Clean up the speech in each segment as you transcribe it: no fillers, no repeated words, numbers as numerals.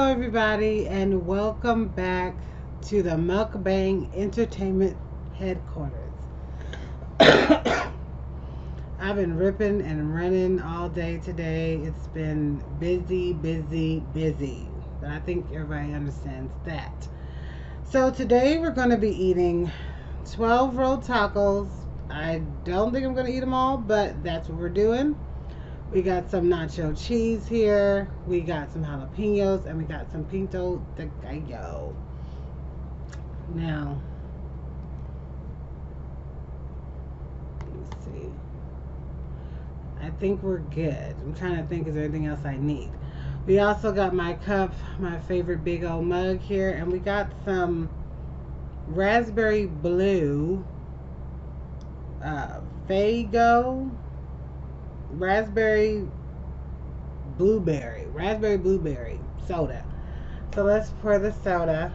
everybody, and welcome back to the Mukbang Entertainment Headquarters. I've been ripping and running all day today. It's been busy, busy, busy. But I think everybody understands that. So today we're going to be eating 12 rolled tacos. I don't think I'm going to eat them all, but that's what we're doing. We got some nacho cheese here. We got some jalapenos, and we got some pinto de gallo. Now, let's see. I think we're good. I'm trying to think, is there anything else I need? We also got my cup, my favorite big old mug here, and we got some raspberry blue Fago raspberry blueberry soda. So let's pour the soda.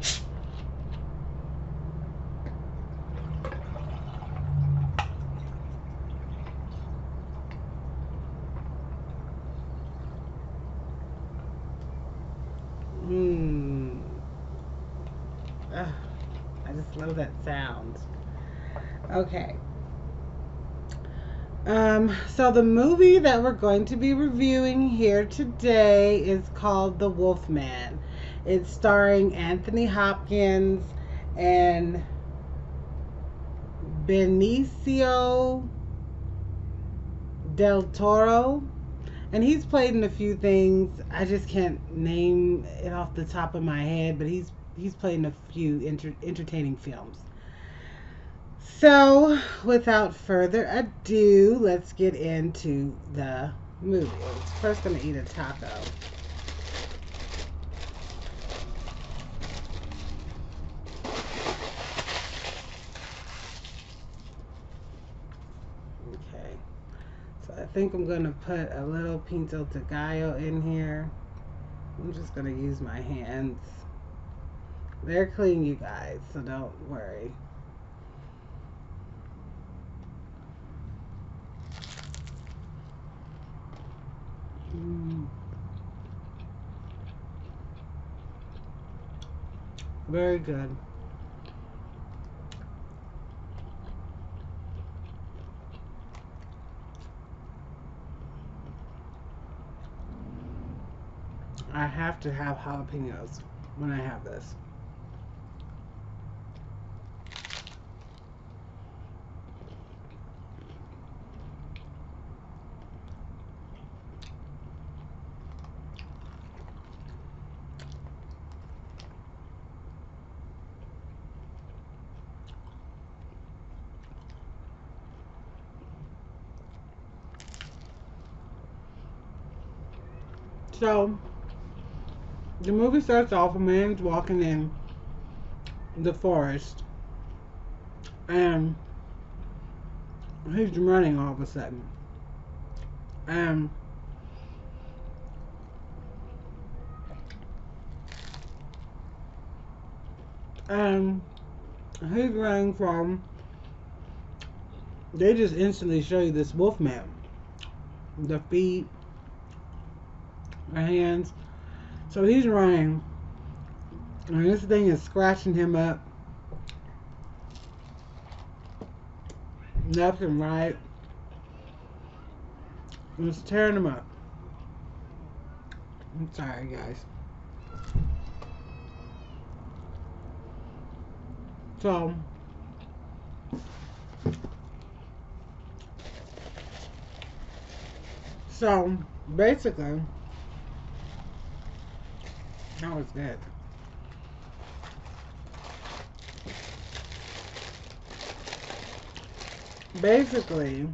Mmm. I just love that sound. Okay. So the movie that we're going to be reviewing here today is called The Wolfman. It's starring Anthony Hopkins and Benicio del Toro. And he's played in a few things. I just can't name it off the top of my head, but he's played in a few entertaining films. So, without further ado, let's get into the movie. First, gonna eat a taco. Okay, so I think I'm gonna put a little pinto de gallo in here. I'm just gonna use my hands. They're clean, you guys, so don't worry. Very good. I have to have jalapenos when I have this. So, the movie starts off, a man's walking in the forest, and he's running all of a sudden. And and he's running from, they just instantly show you this Wolfman. The feet, the hands. So he's running, and this thing is scratching him up left and right. And it's tearing him up. I'm sorry, guys. So, basically, that was it. Basically,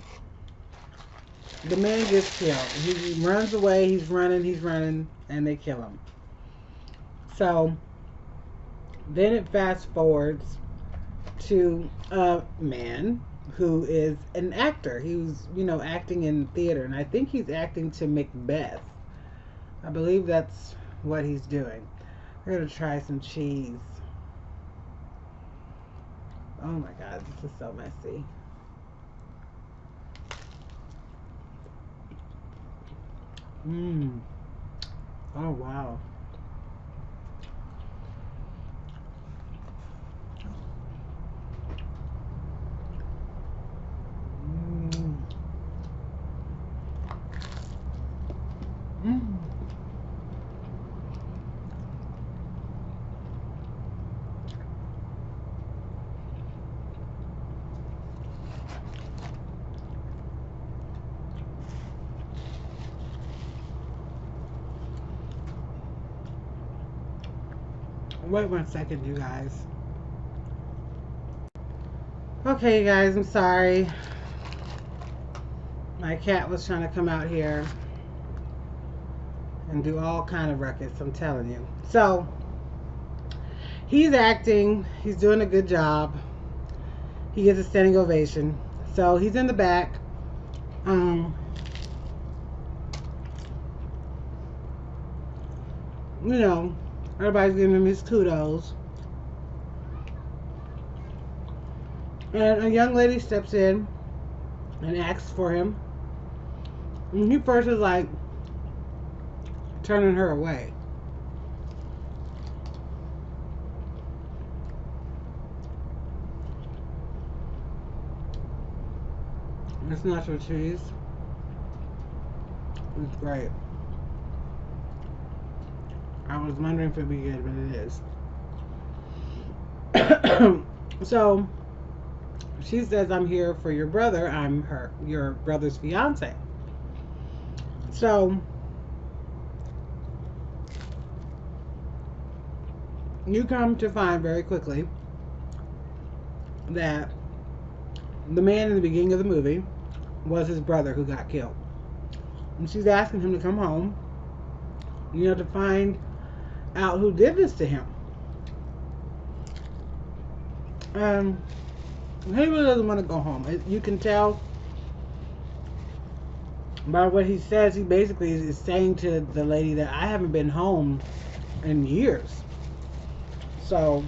the man gets killed. He runs away, he's running, and they kill him. So, then it fast forwards to a man who is an actor. He was, acting in theater, and I think he's acting to Macbeth. I believe that's what he's doing. We're gonna try some cheese. Oh my god, this is so messy. Mmm. Oh wow. Mm. Wait 1 second, you guys. Okay, you guys, I'm sorry. My cat was trying to come out here and do all kind of ruckus, I'm telling you. So, he's acting. He's doing a good job. He gets a standing ovation. So, he's in the back. Um, you know, everybody's giving him his kudos. And a young lady steps in and asks for him. And he first is like turning her away. It's nacho cheese. It's great. I was wondering if it'd be good, but it is. So she says, "I'm here for your brother. I'm your brother's fiance." So you come to find very quickly that the man in the beginning of the movie was his brother who got killed. And she's asking him to come home, to find out who did this to him. He really doesn't want to go home. You can tell by what he says. He basically is saying to the lady that I haven't been home in years. So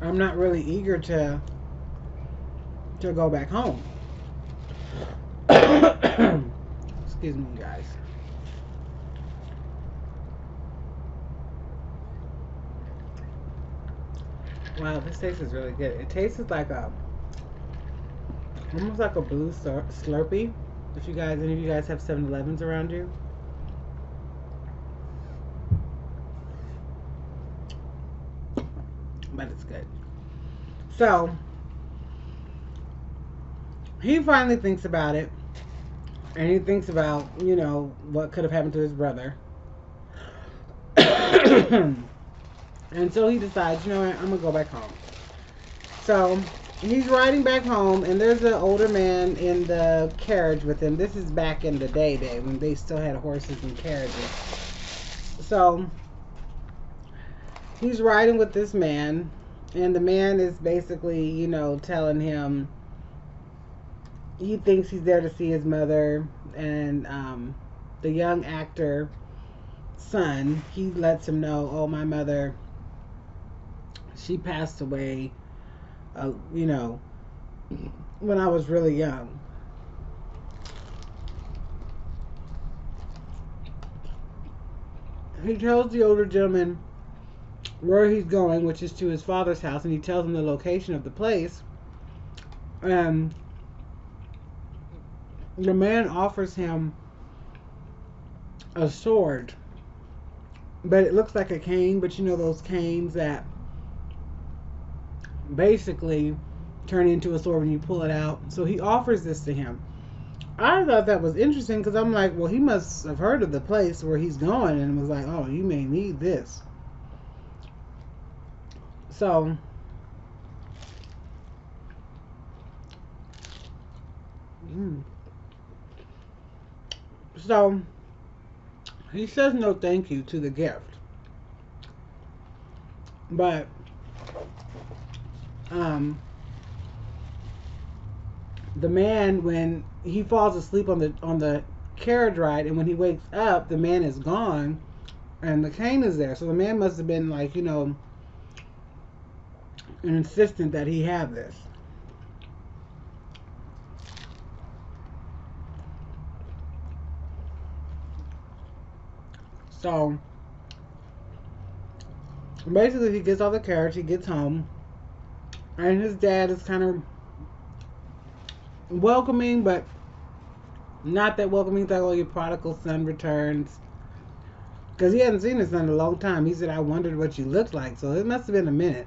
I'm not really eager to go back home. Excuse me, guys. Wow, this tastes really good. It tastes like almost like a blue Slurpee. If any of you guys have 7-Elevens around you. But it's good. So, he finally thinks about it. And he thinks about, what could have happened to his brother. And so he decides, you know what, I'm going to go back home. So he's riding back home, and there's an older man in the carriage with him. This is back in the day when they still had horses and carriages. So he's riding with this man, and the man is basically, telling him he thinks he's there to see his mother. And the young actor son, he lets him know, oh, my mother, she passed away, when I was really young. He tells the older gentleman where he's going, which is to his father's house, and he tells him the location of the place. The man offers him a sword, but it looks like a cane, but those canes that basically turn into a sword when you pull it out. So he offers this to him. I thought that was interesting because I'm like, well, he must have heard of the place where he's going and was like, oh, you may need this. So so he says no thank you to the gift. But the man, when he falls asleep on the carriage ride, and when he wakes up, the man is gone and the cane is there. So the man must have been like, insistent that he have this. So basically he gets off the carriage, he gets home, and his dad is kind of welcoming but Not that welcoming thought, oh, your prodigal son returns. Because he hadn't seen his son in a long time. He said, I wondered what you looked like. So it must have been a minute.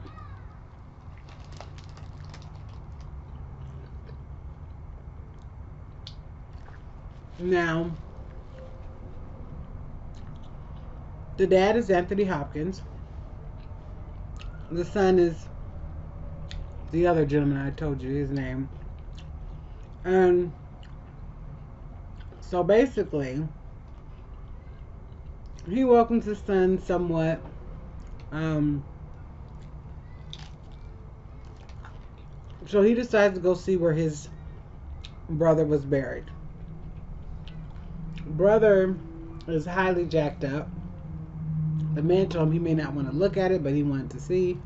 Now, the dad is Anthony Hopkins. The son is the other gentleman I told you his name. And so basically, he welcomes his son somewhat. So he decides to go see where his brother was buried. Brother is highly jacked up. The man told him he may not want to look at it, but he wanted to see.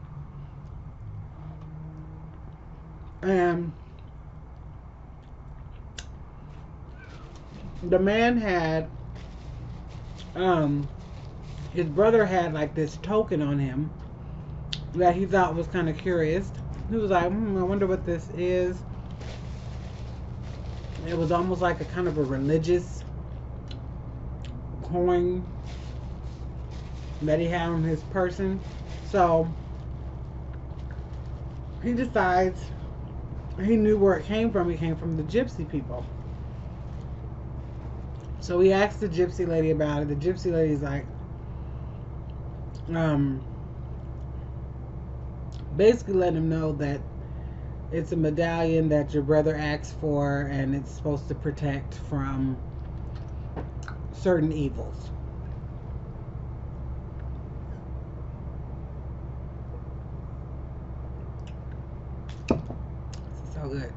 And the man had, his brother had like this token on him that he thought was kind of curious. He was like, I wonder what this is. It was almost like a kind of a religious coin that he had on his person. So he decides, he knew where it came from. It came from the gypsy people. So he asked the gypsy lady about it. The gypsy lady's like, basically letting him know that it's a medallion that your brother asked for, and it's supposed to protect from certain evils. This is so good.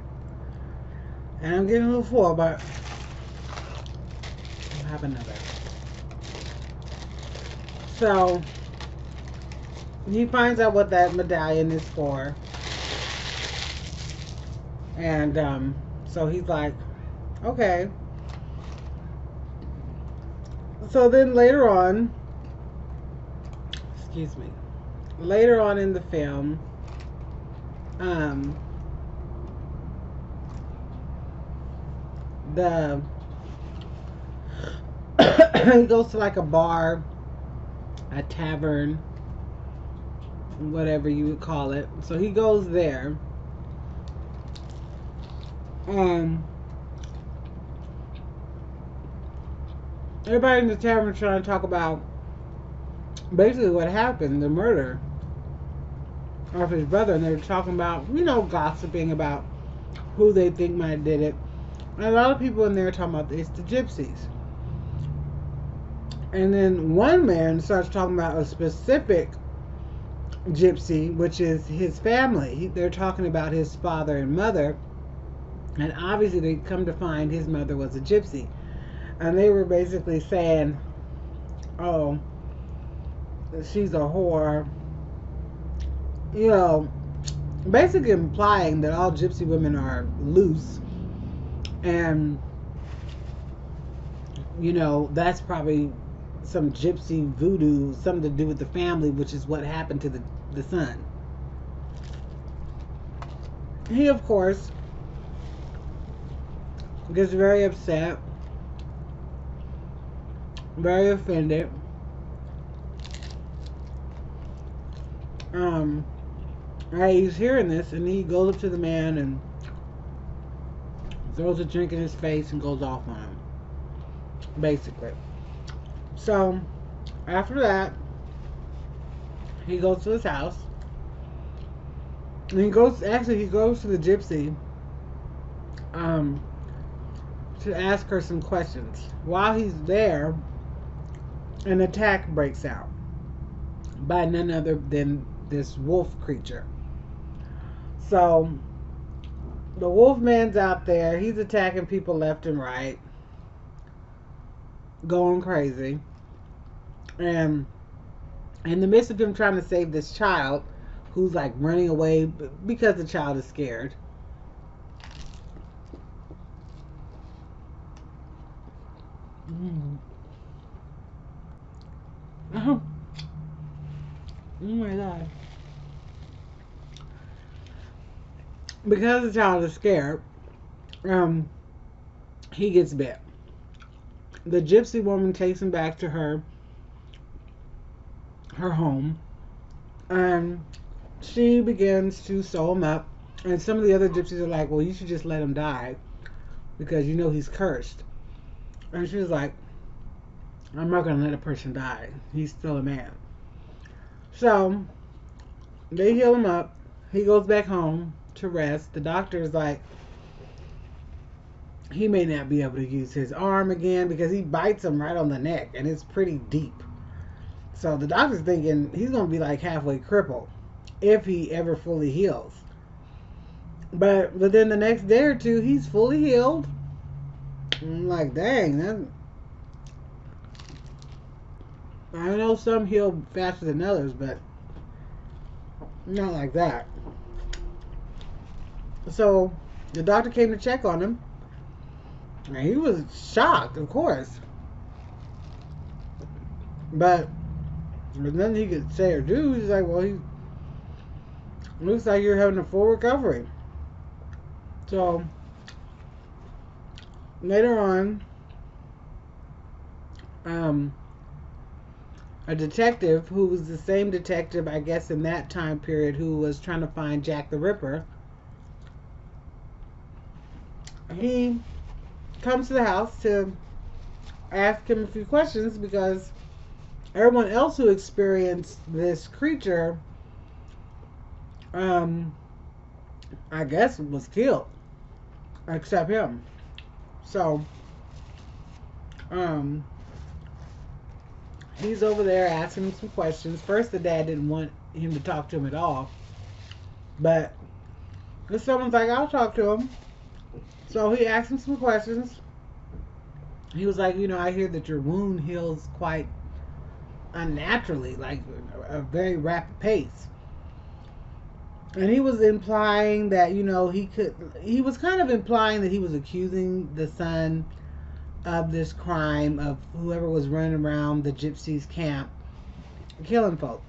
And I'm getting a little full, but I'll have another. So he finds out what that medallion is for. And so he's like, okay. So then later on, later on in the film, the he goes to like a bar, a tavern, whatever you would call it. So he goes there. Everybody in the tavern is trying to talk about basically what happened, the murder of his brother, and they're talking about, gossiping about who they think might have did it. And a lot of people in there are talking about it's the gypsies. And then one man starts talking about a specific gypsy, which is his family. They're talking about his father and mother, and obviously they come to find his mother was a gypsy. And they were basically saying, oh, she's a whore. Basically implying that all gypsy women are loose. And, that's probably some gypsy voodoo, something to do with the family, which is what happened to the son. He, of course, gets very upset, very offended. He's hearing this, and he goes up to the man and throws a drink in his face and goes off on him, basically. So after that, he goes to his house, and he goes to the gypsy to ask her some questions. While he's there, an attack breaks out by none other than this wolf creature. So the Wolfman's out there. He's attacking people left and right, going crazy. And in the midst of him trying to save this child, who's like running away because the child is scared, oh my god. Because the child is scared, he gets bit. The gypsy woman takes him back to her home, and she begins to sew him up. And some of the other gypsies are like, "Well, you should just let him die because you know he's cursed." And she's like, "I'm not gonna let a person die. He's still a man." So they heal him up. He goes back home to rest. The doctor's like, he may not be able to use his arm again because he bites him right on the neck and it's pretty deep. So the doctor's thinking he's going to be like halfway crippled if he ever fully heals. But within the next day or two, he's fully healed. I'm like, dang, I know some heal faster than others, but not like that. So the doctor came to check on him. And he was shocked, of course. But there's nothing he could say or do. He's like, well, he looks like you're having a full recovery. So later on, a detective who was the same detective, I guess, in that time period who was trying to find Jack the Ripper, he comes to the house to ask him a few questions because everyone else who experienced this creature, I guess, was killed except him. So, he's over there asking him some questions. First, the dad didn't want him to talk to him at all, but if someone's like, "I'll talk to him," so he asked him some questions. He was like, "I hear that your wound heals quite unnaturally, like a very rapid pace." And he was implying that, he was kind of implying that he was accusing the son of this crime of whoever was running around the gypsies' camp killing folk.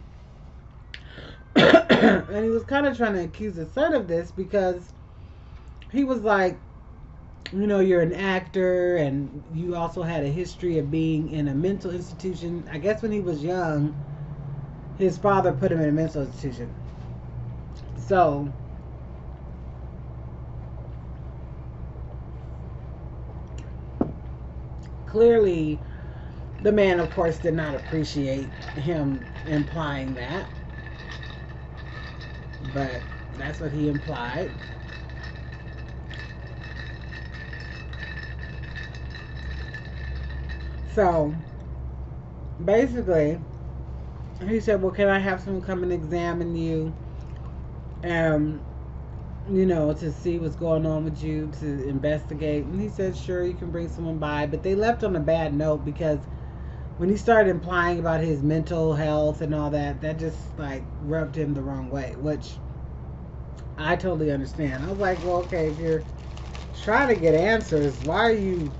And he was kind of trying to accuse the son of this because he was like, you're an actor and you also had a history of being in a mental institution. I guess when he was young, his father put him in a mental institution. So clearly, the man, of course, did not appreciate him implying that. But that's what he implied. So basically, he said, "Well, can I have someone come and examine you? Um, to see what's going on with you, to investigate." And he said, "Sure, you can bring someone by." But they left on a bad note because when he started implying about his mental health and all that, that just like rubbed him the wrong way, which I totally understand. I was like, well, okay, if you're trying to get answers, why are you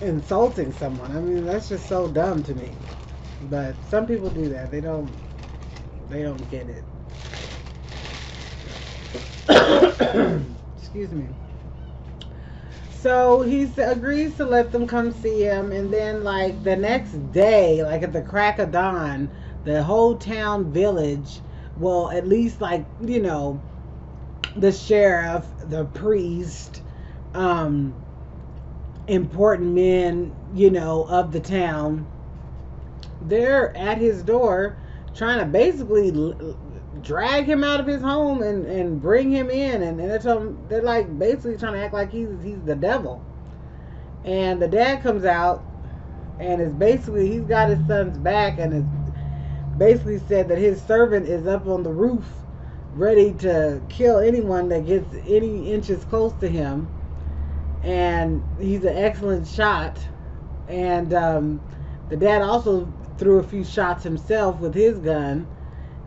insulting someone? I mean, that's just so dumb to me. But some people do that. They don't get it. Excuse me. So he agrees to let them come see him, and then like the next day, like at the crack of dawn, the whole town village, well, at least like, the sheriff, the priest, important men, of the town, they're at his door trying to basically drag him out of his home and bring him in, and they're like basically trying to act like he's the devil. And the dad comes out and is basically, he's got his son's back and is basically said that his servant is up on the roof ready to kill anyone that gets any inches close to him, and he's an excellent shot. And the dad also threw a few shots himself with his gun,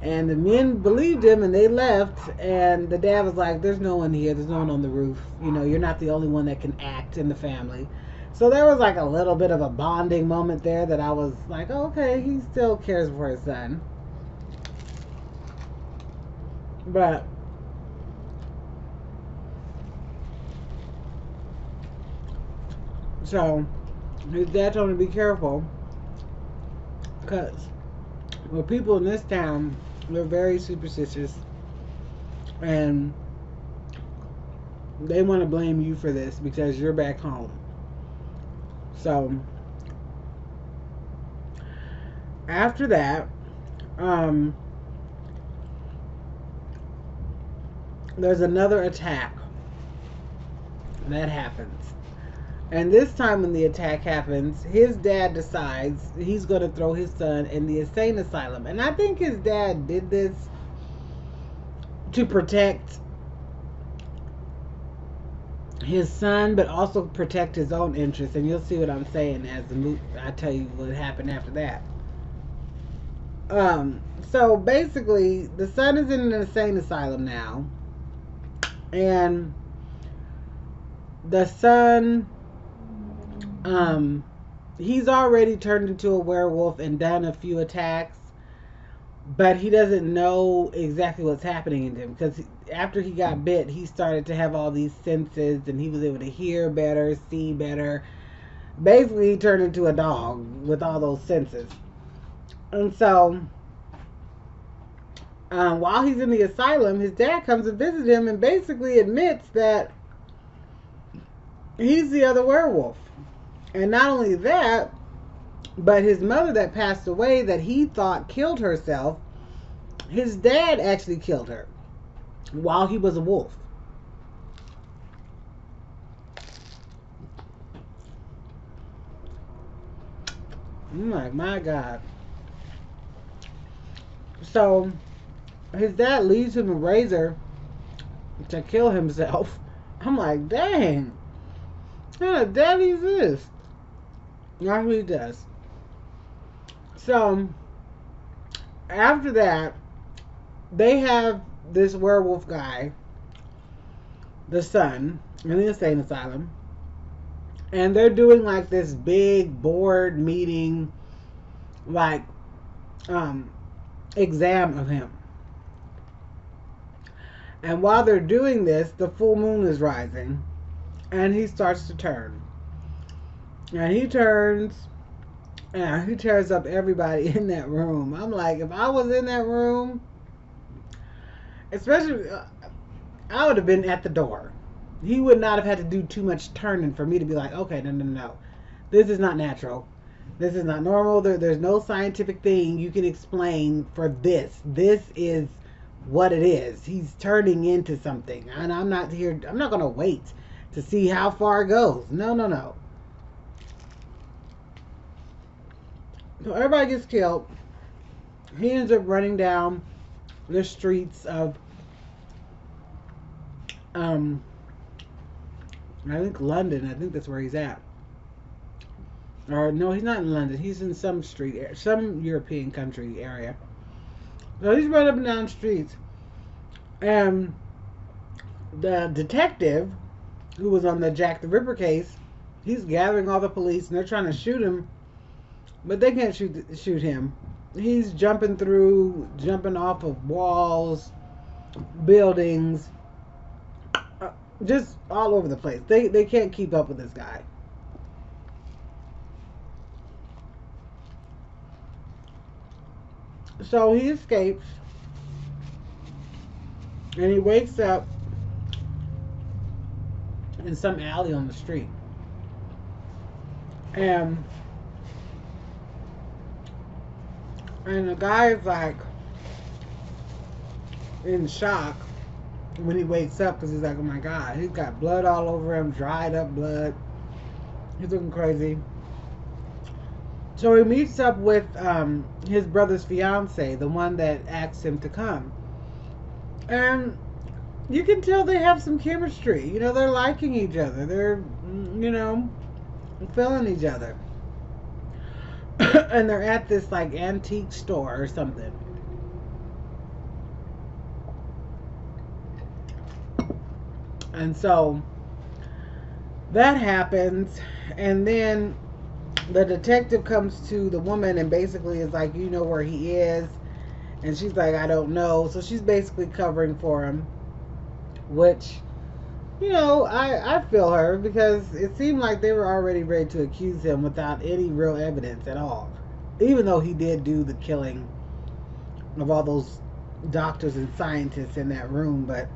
and the men believed him and they left. And the dad was like, "There's no one here, there's no one on the roof, you're not the only one that can act in the family." So there was like a little bit of a bonding moment there that I was like, oh, okay, he still cares for his son. But so His dad told him to be careful because, well, people in this town, they're very superstitious and they want to blame you for this because you're back home. So after that, there's another attack that happens. And this time when the attack happens, his dad decides he's going to throw his son in the insane asylum. And I think his dad did this to protect his son, but also protect his own interests. And you'll see what I'm saying as I tell you what happened after that. So basically, the son is in an insane asylum now. And the son, he's already turned into a werewolf and done a few attacks, but he doesn't know exactly what's happening to him because after he got bit, he started to have all these senses and he was able to hear better, see better. Basically, he turned into a dog with all those senses. And so, while he's in the asylum, his dad comes to visit him and basically admits that he's the other werewolf. And not only that, but his mother that passed away that he thought killed herself, his dad actually killed her while he was a wolf. My God. So his dad leaves him a razor to kill himself. I'm like, dang. What kind of daddy is this? That's what he does. So after that, they have this werewolf guy, the son, in the insane asylum. And they're doing like this big board meeting, like, exam of him. And while they're doing this, the full moon is rising. And he starts to turn. And he turns. And he tears up everybody in that room. I'm like, if I was in that room, especially, I would have been at the door. He would not have had to do too much turning for me to be like, okay, no. This is not natural. This is not normal. There's no scientific thing you can explain for this. This is what it is. He's turning into something. And I'm not going to wait to see how far it goes. No. So everybody gets killed. He ends up running down the streets of I think London. I think that's where he's at. Or no, he's not in London. He's in some some European country area. So he's running up and down streets. And the detective who was on the Jack the Ripper case, he's gathering all the police and they're trying to shoot him, but they can't shoot him. He's jumping off of walls, buildings, just all over the place. They can't keep up with this guy. So he escapes and he wakes up in some alley on the street. And the guy is like in shock when he wakes up because he's like, oh my God, he's got blood all over him, dried up blood. He's looking crazy. So he meets up with his brother's fiance, the one that asked him to come. And you can tell they have some chemistry. You know, they're liking each other. They're, feeling each other. And they're at this, like, antique store or something. And so that happens. And then the detective comes to the woman and basically is like, you know where he is? And she's like, I don't know. So she's basically covering for him, which I feel her because it seemed like they were already ready to accuse him without any real evidence at all. Even though he did do the killing of all those doctors and scientists in that room, but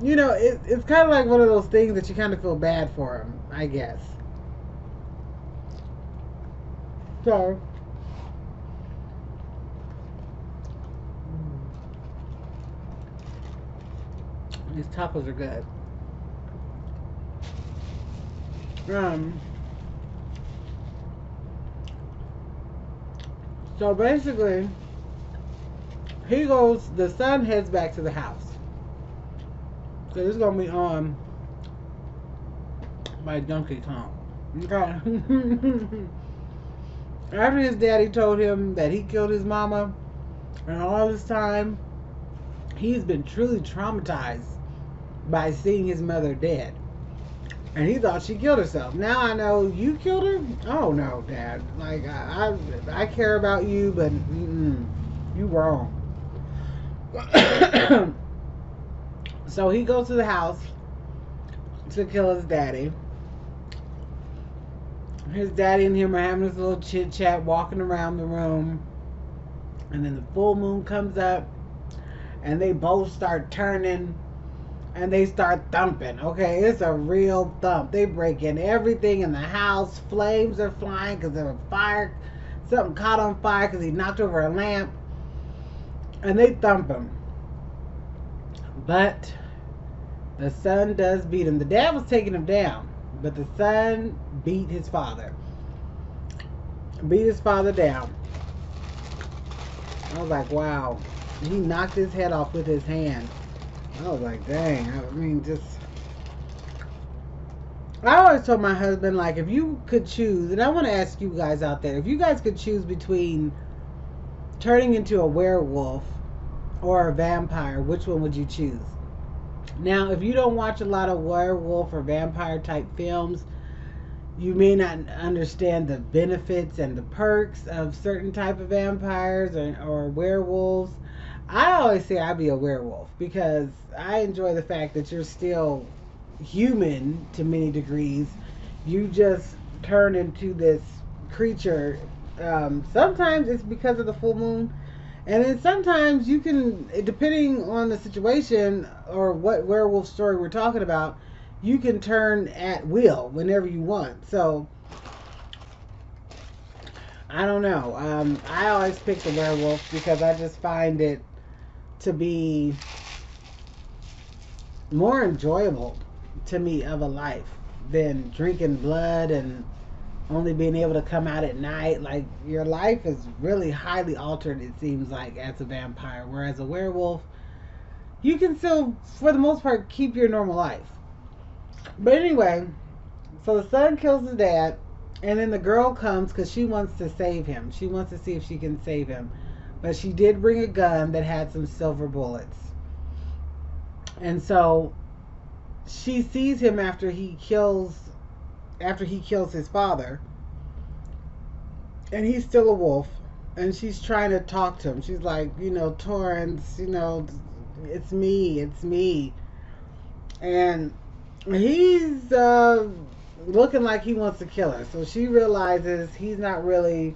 it's kind of like one of those things that you kind of feel bad for him, I guess. So, these tacos are good. Um, so basically, the son heads back to the house. So this is gonna be on by Donkey Kong. Okay. After his daddy told him that he killed his mama, and all this time, he's been truly traumatized by seeing his mother dead. And he thought she killed herself. Now I know you killed her? Oh no, Dad. Like, I care about you, but you wrong. So he goes to the house to kill his daddy. His daddy and him are having this little chit chat, walking around the room. And then the full moon comes up, and they both start turning, and they start thumping. Okay, it's a real thump. They break in everything in the house. Flames are flying because of a fire. Something caught on fire because he knocked over a lamp. And they thump him. But the son does beat him. The dad was taking him down, but the son beat his father. Beat his father down. I was like, wow. He knocked his head off with his hand. I was like, dang. I mean, I always told my husband, like, if you could choose, and I want to ask you guys out there, if you guys could choose between turning into a werewolf or a vampire, which one would you choose? Now, if you don't watch a lot of werewolf or vampire type films, you may not understand the benefits and the perks of certain type of vampires or werewolves. I always say I'd be a werewolf because I enjoy the fact that you're still human to many degrees. You just turn into this creature. Sometimes it's because of the full moon. And then sometimes you can, depending on the situation or what werewolf story we're talking about, you can turn at will whenever you want. So, I don't know. I always pick the werewolf because I just find it to be more enjoyable to me of a life than drinking blood and only being able to come out at night. Like, your life is really highly altered, it seems like, as a vampire. Whereas a werewolf, you can still, for the most part, keep your normal life. But anyway, so the son kills his dad, and then the girl comes because she wants to save him. She wants to see if she can save him. But she did bring a gun that had some silver bullets. And so she sees him after he kills his father, and he's still a wolf, and she's trying to talk to him. She's like, Torrance, it's me, and he's looking like he wants to kill her. So she realizes he's not really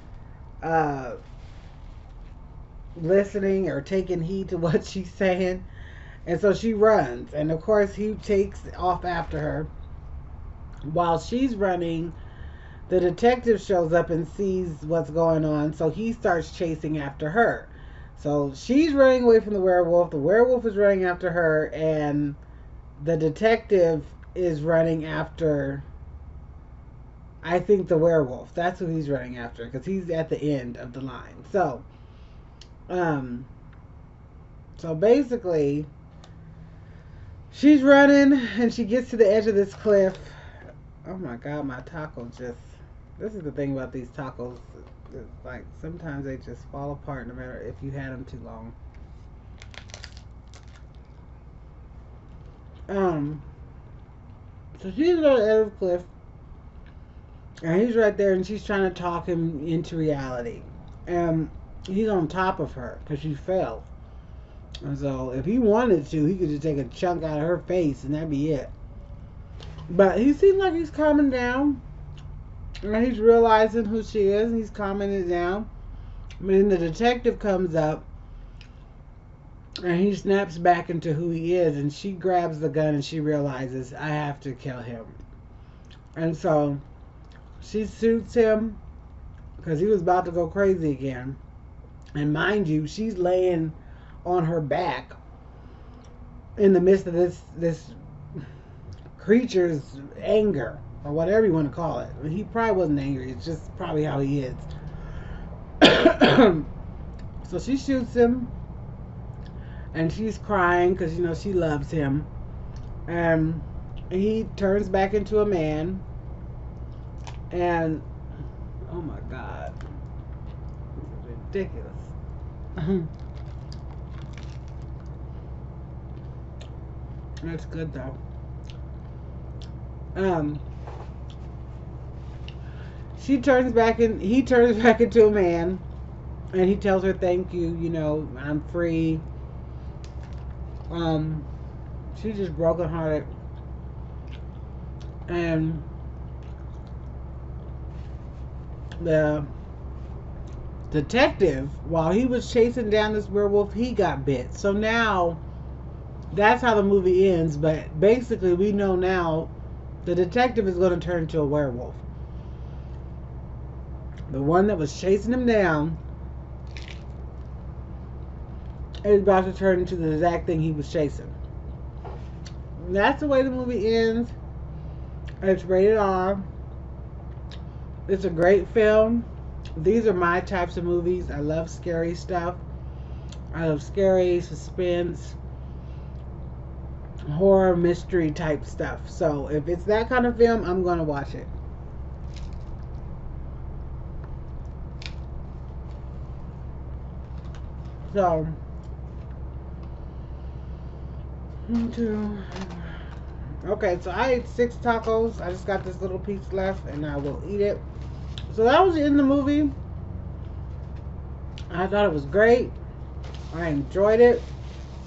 listening or taking heed to what she's saying, and so she runs, and of course he takes off after her. While she's running, the detective shows up and sees what's going on, so he starts chasing after her. So she's running away from the werewolf is running after her, and the detective is running after, I think, the werewolf. That's who he's running after, because he's at the end of the line. So basically, she's running, and she gets to the edge of this cliff. Oh my God, my taco just... This is the thing about these tacos. It's like, sometimes they just fall apart no matter if you had them too long. So she's at the edge of the cliff, and he's right there, and she's trying to talk him into reality. And he's on top of her because she fell. And so if he wanted to, he could just take a chunk out of her face and that'd be it. But he seems like he's calming down. And he's realizing who she is. And he's calming it down. But then the detective comes up. And he snaps back into who he is. And she grabs the gun and she realizes, I have to kill him. And so she shoots him. Because he was about to go crazy again. And mind you, she's laying on her back in the midst of this creature's anger, or whatever you want to call it. He probably wasn't angry. It's just probably how he is. So she shoots him, and she's crying because, you know, she loves him. And he turns back into a man. And, oh my God. This is ridiculous. That's good though. He turns back into a man, and he tells her, thank you, you know, I'm free. She's just brokenhearted. And the detective, while he was chasing down this werewolf, he got bit. So now that's how the movie ends, but basically we know now the detective is going to turn into a werewolf. The one that was chasing him down is about to turn into the exact thing he was chasing. And that's the way the movie ends. It's rated R. It's a great film. These are my types of movies. I love scary stuff. I love scary, suspense, horror, mystery type stuff. So if it's that kind of film, I'm going to watch it. So, okay, so I ate 6 tacos. I just got this little piece left, and I will eat it. So that was in the movie. I thought it was great. I enjoyed it.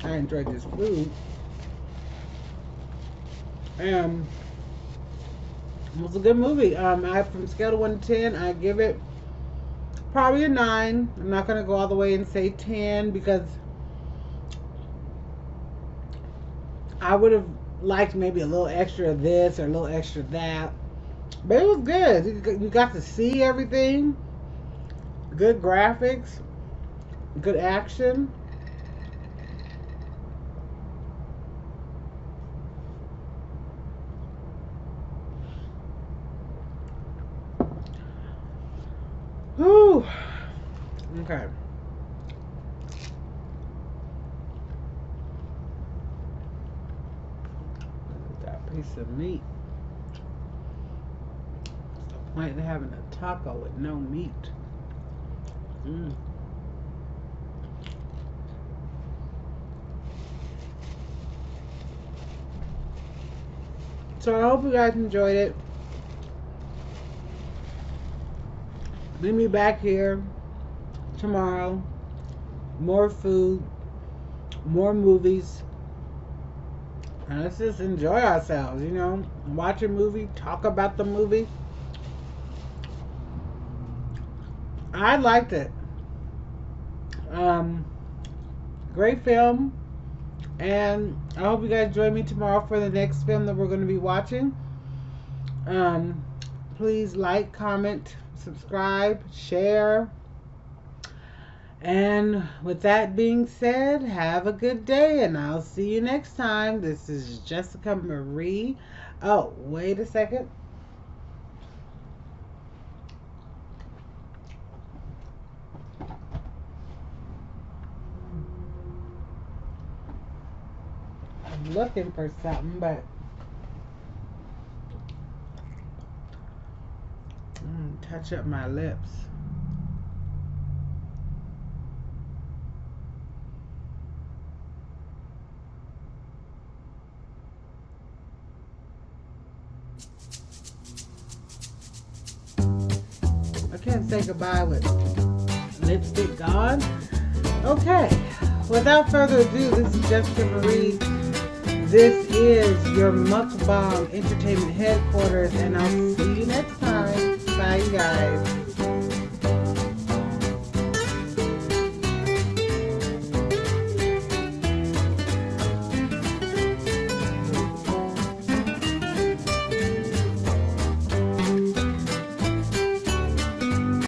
I enjoyed this food. It was a good movie. From scale of 1 to 10, I give it probably a 9. I'm not going to go all the way and say 10 because I would have liked maybe a little extra of this or a little extra of that. But it was good. You got to see everything. Good graphics. Good action. Whew. Okay. That piece of meat. What's the point of having a taco with no meat? So I hope you guys enjoyed it. Meet me back here tomorrow. More food, more movies. And let's just enjoy ourselves, you know. Watch a movie, talk about the movie. I liked it. Great film. And I hope you guys join me tomorrow for the next film that we're going to be watching. Please like, comment, subscribe, share. And with that being said, have a good day, and I'll see you next time. This is Jessica Marie. Oh, wait a second. I'm looking for something, but touch up my lips. I can't say goodbye with lipstick gone. Okay. Without further ado, this is Jessica Marie. This is your Mukbang Entertainment Headquarters, and I'll see you next time. Bye, you guys.